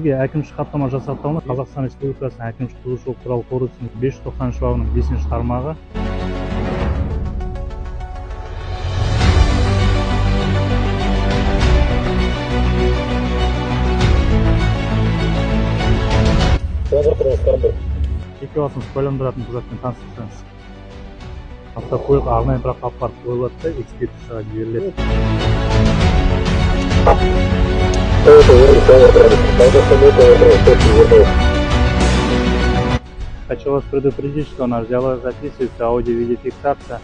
сізге әкімшілік хаттама жасақтауына Қазақстан Республикасының әкімшілік бұзушылық туралы кодексінің 590 бабының 5 тармағы жеке басын куәландыратын құжатпен таныстырсаңыз. Автокөлік арнайы тұраққа апарып қойылады да экспертизаға жіберіледі. Хочу вас предупредить, что наш диалог записывается, аудио-видеофиксация.